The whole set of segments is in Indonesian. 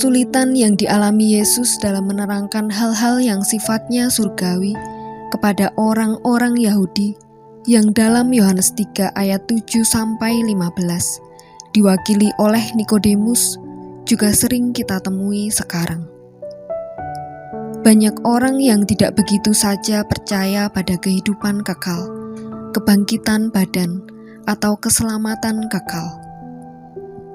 Kesulitan yang dialami Yesus dalam menerangkan hal-hal yang sifatnya surgawi kepada orang-orang Yahudi yang dalam Yohanes 3 ayat 7-15 diwakili oleh Nikodemus juga sering kita temui sekarang. Banyak orang yang tidak begitu saja percaya pada kehidupan kekal, kebangkitan badan, atau keselamatan kekal.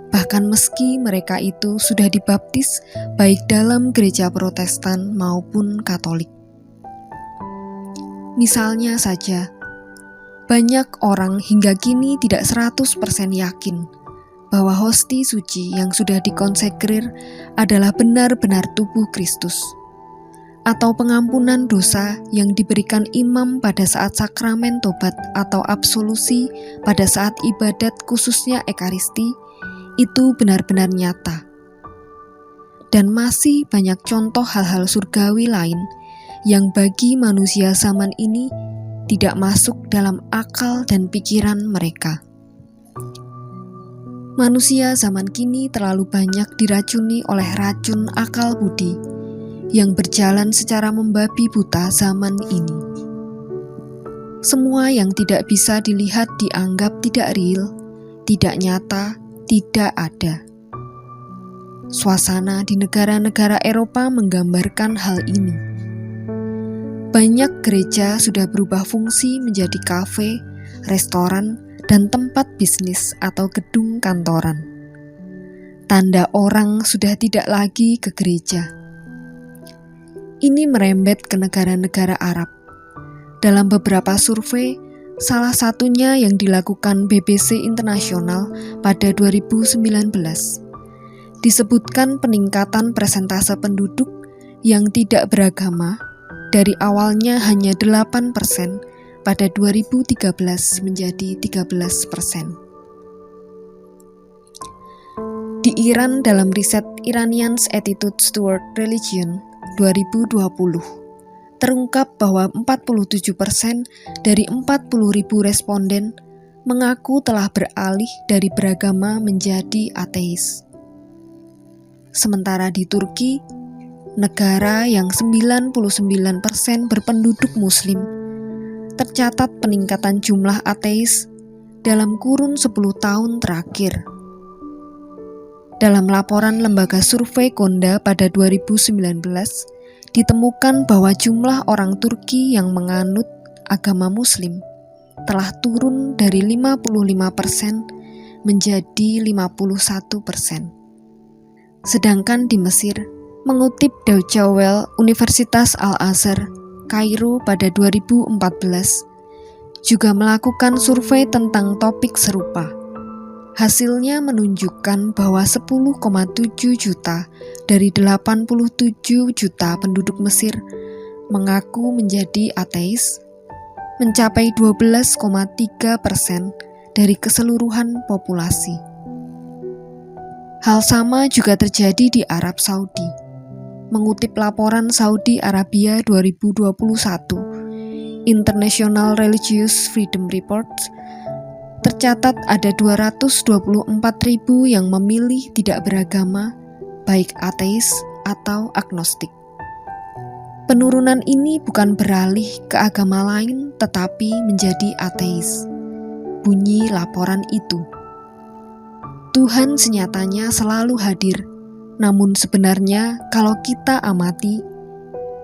Bahkan meski mereka itu sudah dibaptis baik dalam gereja Protestan maupun Katolik. Misalnya saja, banyak orang hingga kini tidak 100% yakin bahwa hosti suci yang sudah dikonsekrir adalah benar-benar tubuh Kristus, atau pengampunan dosa yang diberikan imam pada saat sakramen tobat atau absolusi pada saat ibadat khususnya Ekaristi itu benar-benar nyata. Dan masih banyak contoh hal-hal surgawi lain yang bagi manusia zaman ini tidak masuk dalam akal dan pikiran mereka. Manusia zaman kini terlalu banyak diracuni oleh racun akal budi yang berjalan secara membabi buta zaman ini. Semua yang tidak bisa dilihat dianggap tidak real, tidak nyata, tidak ada. Suasana di negara-negara Eropa menggambarkan hal ini. Banyak gereja sudah berubah fungsi menjadi kafe, restoran, dan tempat bisnis atau gedung kantoran. Tanda orang sudah tidak lagi ke gereja. Ini merembet ke negara-negara Arab. Dalam beberapa survei, salah satunya yang dilakukan BBC Internasional pada 2019, disebutkan peningkatan persentase penduduk yang tidak beragama dari awalnya hanya 8% pada 2013 menjadi 13%. Di Iran dalam riset Iranians Attitudes Toward Religion 2020, terungkap bahwa 47% dari 40.000 responden mengaku telah beralih dari beragama menjadi ateis. Sementara di Turki, negara yang 99% berpenduduk muslim, tercatat peningkatan jumlah ateis dalam kurun 10 tahun terakhir. Dalam laporan lembaga survei Konda pada 2019, ditemukan bahwa jumlah orang Turki yang menganut agama Muslim telah turun dari 55% menjadi 51%. Sedangkan di Mesir, mengutip Deutsche Welle Universitas Al-Azhar, Kairo pada 2014, juga melakukan survei tentang topik serupa. Hasilnya menunjukkan bahwa 10,7 juta dari 87 juta penduduk Mesir mengaku menjadi ateis, mencapai 12,3% dari keseluruhan populasi. Hal sama juga terjadi di Arab Saudi. Mengutip laporan Saudi Arabia 2021, International Religious Freedom Report, tercatat ada 224.000 yang memilih tidak beragama, baik ateis atau agnostik. Penurunan ini bukan beralih ke agama lain, tetapi menjadi ateis. Bunyi laporan itu. Tuhan senyatanya selalu hadir, namun sebenarnya kalau kita amati,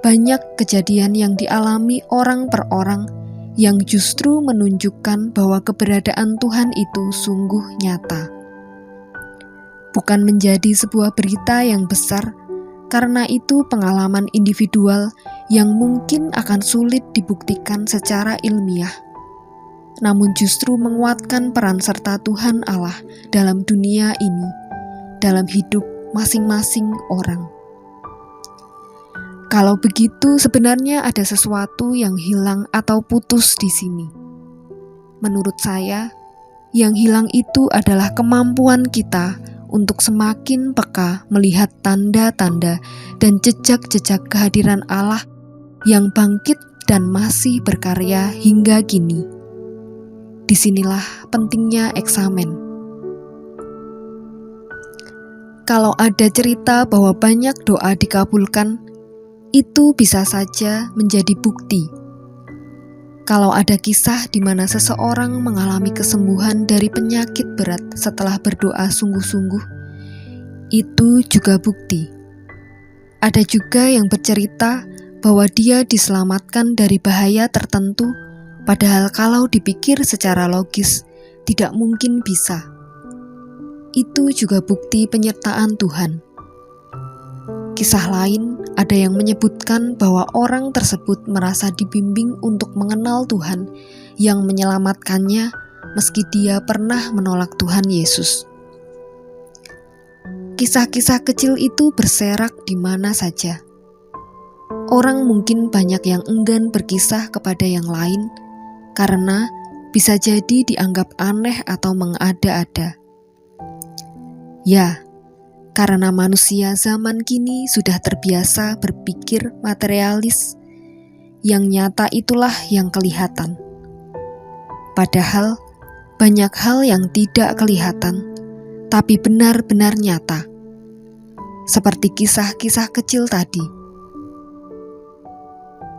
banyak kejadian yang dialami orang per orang yang justru menunjukkan bahwa keberadaan Tuhan itu sungguh nyata. Bukan menjadi sebuah berita yang besar, karena itu pengalaman individual yang mungkin akan sulit dibuktikan secara ilmiah, namun justru menguatkan peran serta Tuhan Allah dalam dunia ini, dalam hidup masing-masing orang. Kalau begitu, sebenarnya ada sesuatu yang hilang atau putus di sini. Menurut saya, yang hilang itu adalah kemampuan kita untuk semakin peka melihat tanda-tanda dan jejak-jejak kehadiran Allah yang bangkit dan masih berkarya hingga kini. Disinilah pentingnya eksamen. Kalau ada cerita bahwa banyak doa dikabulkan, itu bisa saja menjadi bukti. Kalau ada kisah di mana seseorang mengalami kesembuhan dari penyakit berat setelah berdoa sungguh-sungguh, itu juga bukti. Ada juga yang bercerita bahwa dia diselamatkan dari bahaya tertentu, padahal kalau dipikir secara logis, tidak mungkin bisa. Itu juga bukti penyertaan Tuhan. Kisah lain ada yang menyebutkan bahwa orang tersebut merasa dibimbing untuk mengenal Tuhan yang menyelamatkannya meski dia pernah menolak Tuhan Yesus. Kisah-kisah kecil itu berserak di mana saja. Orang mungkin banyak yang enggan berkisah kepada yang lain karena bisa jadi dianggap aneh atau mengada-ada. Ya, karena manusia zaman kini sudah terbiasa berpikir materialis, yang nyata itulah yang kelihatan. Padahal banyak hal yang tidak kelihatan, tapi benar-benar nyata. Seperti kisah-kisah kecil tadi.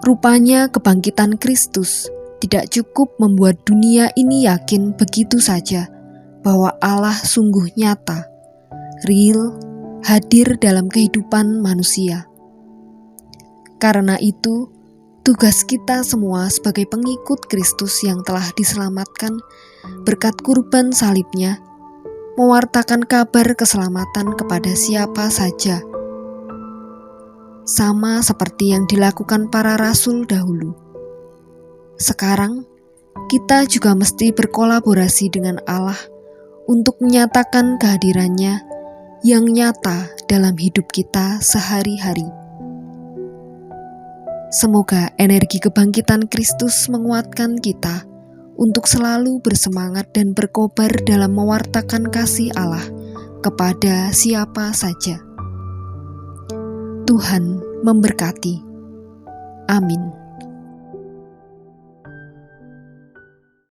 Rupanya kebangkitan Kristus tidak cukup membuat dunia ini yakin begitu saja bahwa Allah sungguh nyata, real, hadir dalam kehidupan manusia. Karena itu, tugas kita semua sebagai pengikut Kristus yang telah diselamatkan berkat kurban salibnya, mewartakan kabar keselamatan kepada siapa saja. Sama seperti yang dilakukan para rasul dahulu. Sekarang, kita juga mesti berkolaborasi dengan Allah untuk menyatakan kehadirannya yang nyata dalam hidup kita sehari-hari. Semoga energi kebangkitan Kristus menguatkan kita untuk selalu bersemangat dan berkobar dalam mewartakan kasih Allah kepada siapa saja. Tuhan memberkati. Amin.